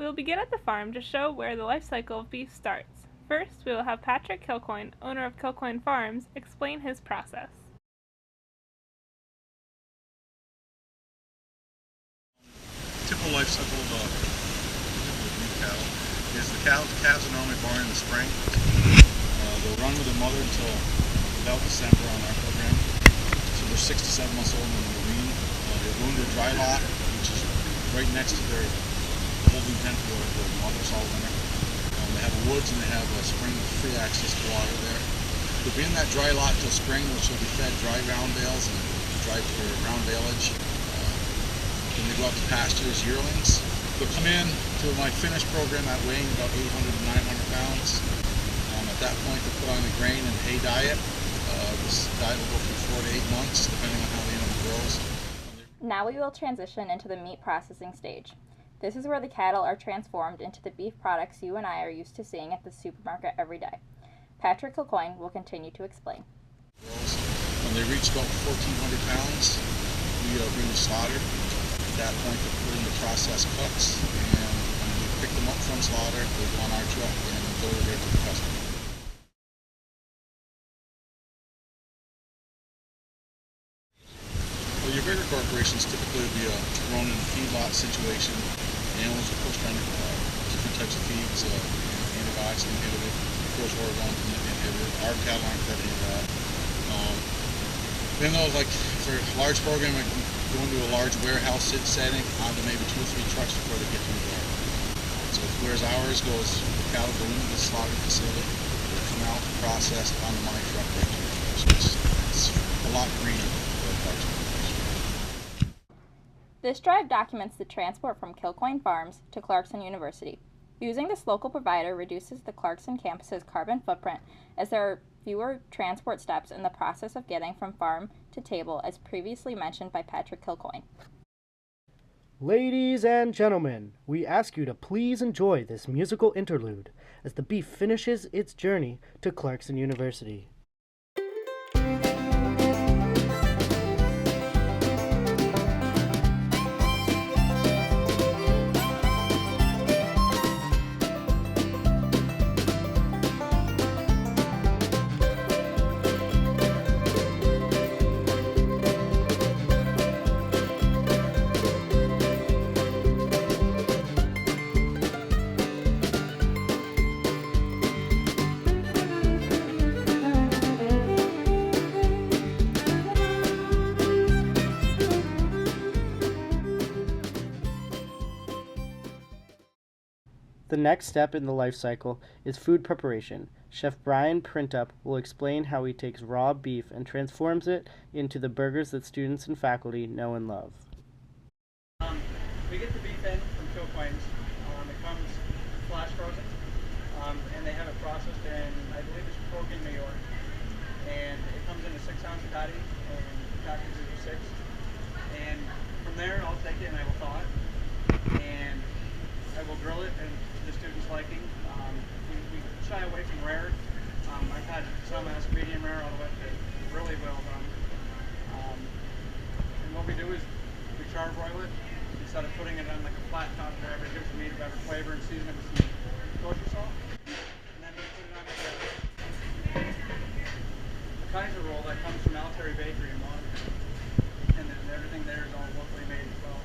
We will begin at the farm to show where the life cycle of beef starts. First, we will have Patrick Kilcoyne, owner of Kilcoyne Farms, explain his process. Typical life cycle of beef cattle is the calves are normally born in the spring. They'll run with their mother until about December on our program. So they're 6 to 7 months old when they're wean. They go into a dry lot, which is right next to their holding pen for the mothers all winter. They have woods and they have a spring with free access to water there. They'll be in that dry lot till spring, which will be fed dry round bales and round baleage. Then they go out to pasture as yearlings. They'll come in to my finished program at weighing about 800 to 900 pounds. At that point, they're put on the grain and hay diet. This diet will go for 4 to 8 months, depending on how the animal grows. Now we will transition into the meat processing stage. This is where the cattle are transformed into the beef products you and I are used to seeing at the supermarket every day. Patrick Kilcoyne will continue to explain. When they reach about 1,400 pounds, we bring them slaughtered. At that point, they're put in the processed cuts, and when we pick them up from slaughter, they go on our truck and delivered right to the customer. Well, your bigger corporations typically will be thrown in a feedlot situation. Animals are pushed on different types of feeds, antibiotics inhibited, growth hormones inhibited. Our cattle aren't fed any of that. Then though, like for a large program, I can go into a large warehouse setting, onto maybe 2 or 3 trucks before they get to the door. So whereas ours goes, the cattle go into the slaughter facility, they come out, processed onto my truck right to the door. So it's a lot greener than large corporations. This drive documents the transport from Kilcoyne Farms to Clarkson University. Using this local provider reduces the Clarkson campus's carbon footprint, as there are fewer transport steps in the process of getting from farm to table, as previously mentioned by Patrick Kilcoyne. Ladies and gentlemen, we ask you to please enjoy this musical interlude as the beef finishes its journey to Clarkson University. The next step in the life cycle is food preparation. Chef Brian Printup will explain how he takes raw beef and transforms it into the burgers that students and faculty know and love. We get the beef in from Kilcoyne's. It comes flash frozen, and they have it processed in, I believe it's Corking, New York. And it comes in a 6-ounce patty, and packages of 6. And from there, I'll take it and I will thaw it. And I will grill it and to the students' liking. We shy away from rare. I've had some as medium rare all the way to really well done. And what we do is we charbroil it instead of putting it on like a flat top wherever it gives the meat a better flavor, and season it with some kosher salt. And then we put it on the Kaiser roll that comes from Military Bakery in Monterey. And then everything there is all locally made as well.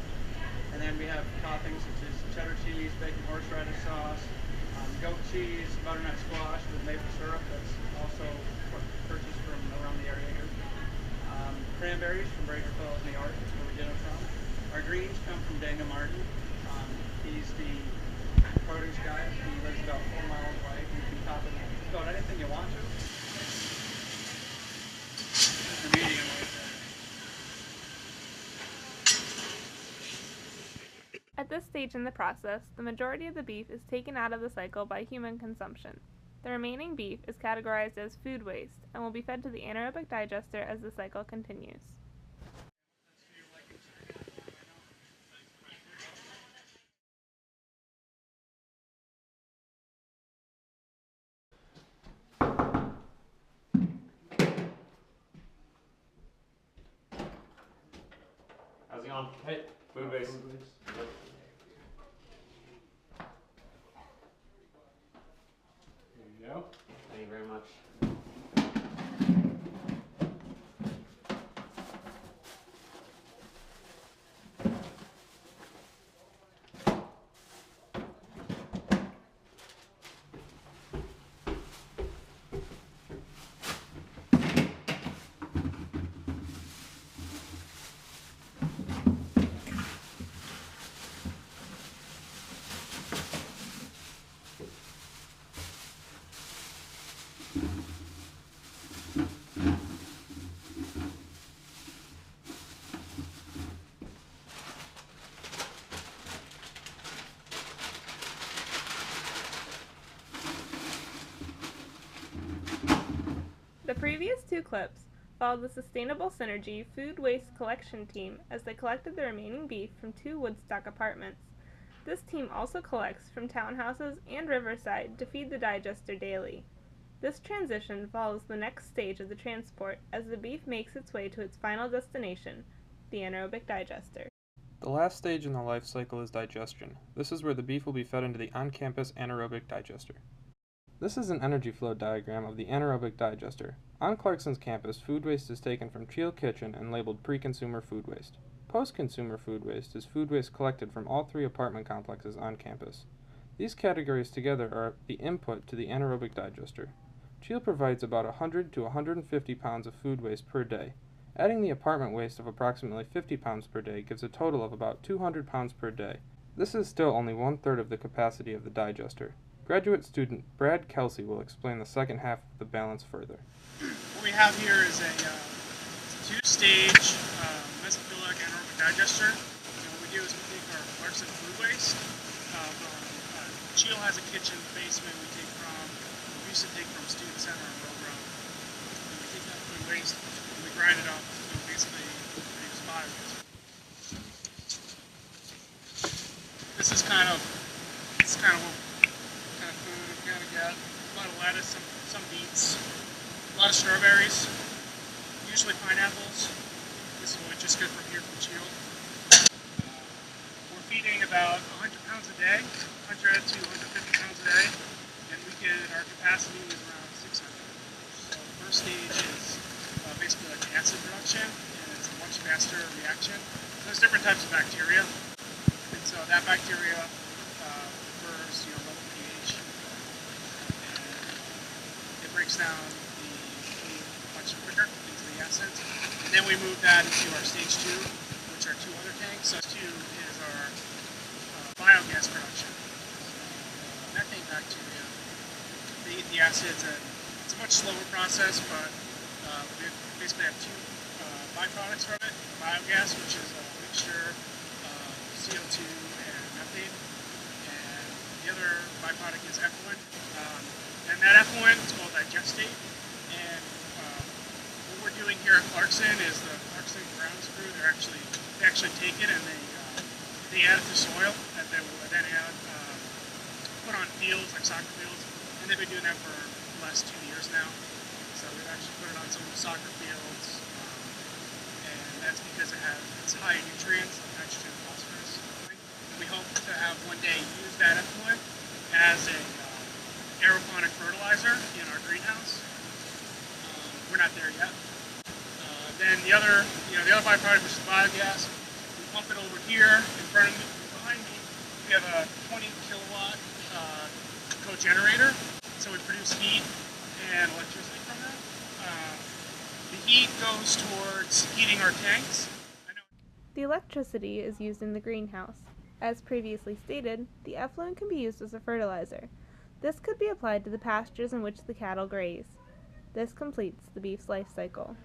And then we have toppings such as cheddar cheese, bacon horseradish sauce, goat cheese, butternut squash with maple syrup that's also purchased from around the area here. Cranberries from Brazier Falls, New York, is where we get them from. Our greens come from Daniel Martin. He's the produce guy. He lives about 4 miles away. You can top it with about anything you want to. The medium right there. At this stage in the process, the majority of the beef is taken out of the cycle by human consumption. The remaining beef is categorized as food waste and will be fed to the anaerobic digester as the cycle continues. How's it going? Hey, food base. much. The previous two clips followed the Sustainable Synergy food waste collection team as they collected the remaining beef from 2 Woodstock apartments. This team also collects from townhouses and Riverside to feed the digester daily. This transition follows the next stage of the transport as the beef makes its way to its final destination, the anaerobic digester. The last stage in the life cycle is digestion. This is where the beef will be fed into the on-campus anaerobic digester. This is an energy flow diagram of the anaerobic digester. On Clarkson's campus, food waste is taken from Cheel Kitchen and labeled pre-consumer food waste. Post-consumer food waste is food waste collected from all 3 apartment complexes on campus. These categories together are the input to the anaerobic digester. Cheel provides about 100 to 150 pounds of food waste per day. Adding the apartment waste of approximately 50 pounds per day gives a total of about 200 pounds per day. This is still only 1/3 of the capacity of the digester. Graduate student Brad Kelsey will explain the second half of the balance further. What we have here is a 2-stage mesophilic anaerobic digester. So what we do is we take our Clarkson food waste. Cheel has a kitchen basement we used to take from Student Center and Railroad. And we take that food waste and we grind it up to basically produce biogas. This is kind of what kind of food we kind of get. A lot of lettuce, some beets, a lot of strawberries, usually pineapples. This is what we just get from here from Cheel. We're feeding about 100 pounds a day, 100 to 150 pounds a day, and our capacity is around 600. So the first stage is basically like acid production, and it's a much faster reaction. There's different types of bacteria, and so that bacteria prefers low pH, and it breaks down the food much quicker into the acids. And then we move that into our stage 2, which are 2 other tanks. So 2 is our biogas production. Methane bacteria, they eat the acids, and it's a much slower process, but we basically have 2 byproducts from it. Biogas, which is a mixture of CO2 and methane, and the other byproduct is effluent. And that effluent is called digestate, and what we're doing here at Clarkson is the Clarkson grounds crew, they actually take it and they add it to soil, and they will then put on fields, like soccer fields, and they've been doing that for the last 2 years now. So we've actually put it on some of the soccer fields, and that's because it's high in nutrients, like nitrogen and phosphorus. And we hope to have one day use that effluent as a aeroponic fertilizer in our greenhouse. We're not there yet. Then the other byproduct, which is biogas, we pump it over here in front of me, behind me. We have a 20 kilowatt cogenerator, so we produce heat and electricity from that. The heat goes towards heating our tanks. The electricity is used in the greenhouse. As previously stated, the effluent can be used as a fertilizer. This could be applied to the pastures in which the cattle graze. This completes the beef's life cycle.